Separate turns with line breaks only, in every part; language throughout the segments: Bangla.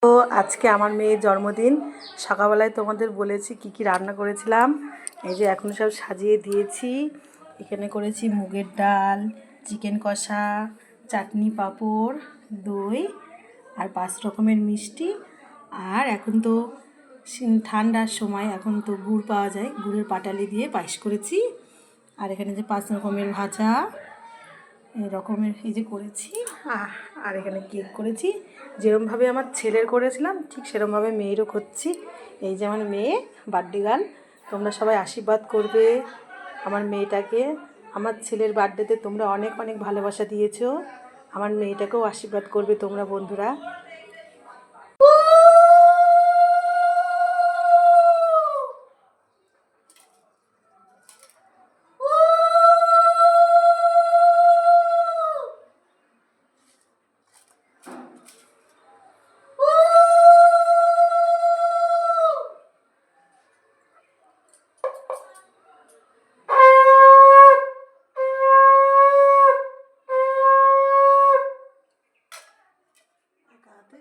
তো আজকে আমার মেয়ের জন্মদিন। সকালবেলায় তোমাদের বলেছি কি কি রান্না করেছিলাম। এই যে এখন সব সাজিয়ে দিয়েছি। এখানে করেছি মুগের ডাল, চিকেন কষা, চাটনি, পাঁপড়, দই আর 5 রকমের মিষ্টি। আর এখন তো ঠান্ডার সময়, এখন তো গুড় পাওয়া যায়, গুড়ের পাটালি দিয়ে পায়েস করেছি। আর এখানে যে 5 রকমের ভাজা এই রকমের এই যে করেছি। আর এখানে কেক করেছি, যেরমভাবে আমার ছেলের করেছিলাম ঠিক সেরমভাবে মেয়েরও করছি। এই যে আমার মেয়ে, বার্থডে গার্ল। তোমরা সবাই আশীর্বাদ করবে আমার মেয়েটাকে। আমার ছেলের বার্থডেতে তোমরা অনেক অনেক ভালোবাসা দিয়েছো। আমার মেয়েটাকেও আশীর্বাদ করবে তোমরা বন্ধুরা।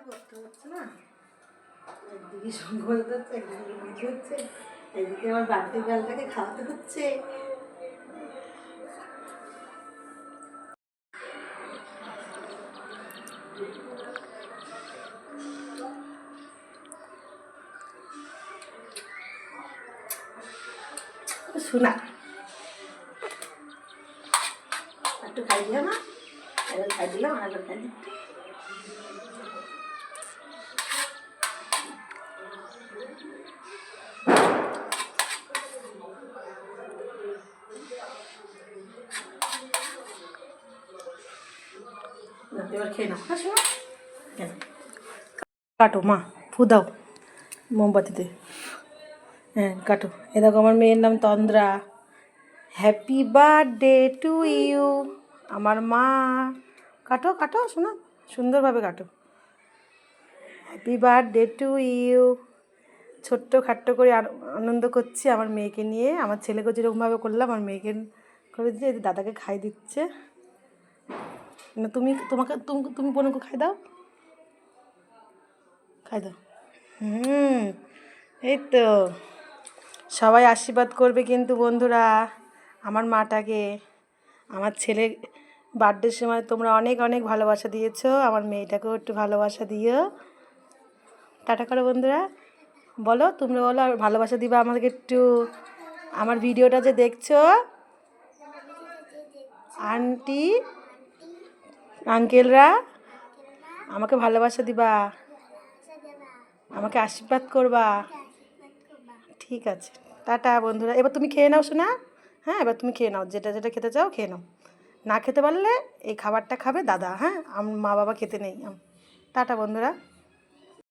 করতে হচ্ছে না, একদিকে সঙ্গ হচ্ছে, একদিকে বুঝে হচ্ছে, একদিকে আমার বাড়তি গালটাকে খাওয়াতে হচ্ছে। শোনা একটু খাই দিলাম না, এবার খাই দিলাম, আর খাই দিলাম। এবার খেয়ে নাও। কাটো মা, ফু দাও মোমবাতিতে। হ্যাঁ কাটো। এ দেখো আমার মেয়ের নাম Tandra. Happy birthday to you আমার মা। কাটো কাটো শোনা, সুন্দরভাবে কাটো। Happy birthday to you. ছোট্ট খাট্ট করে আনন্দ করছি আমার মেয়েকে নিয়ে। আমার ছেলেকে যেরকমভাবে করলাম আমার মেয়েকে করে দিয়ে দাদাকে খাই দিচ্ছে না। তুমি বোনকে খাই দাও, খাই দাও। এই তো সবাই আশীর্বাদ করবে কিন্তু বন্ধুরা আমার মাটাকে। আমার ছেলের বার্থডের সময় তোমরা অনেক অনেক ভালোবাসা দিয়েছো, আমার মেয়েটাকেও একটু ভালোবাসা দিও। টাটা করো বন্ধুরা, বলো তোমরা, বলো আর ভালোবাসা দিবা আমাদেরকে একটু। আমার ভিডিওটা যে দেখছো আন্টি আঙ্কেলরা, আমাকে ভালোবাসা দিবা, আমাকে আশীর্বাদ করবা। ঠিক আছে, টাটা বন্ধুরা। এবার তুমি খেয়ে নাও শোনা। হ্যাঁ এবার তুমি খেয়ে নাও, যেটা যেটা খেতে চাও খেয়ে নাও। না খেতে পারলে এই খাবারটা খাবে দাদা। হ্যাঁ মা বাবা খেতে নেই। টাটা বন্ধুরা।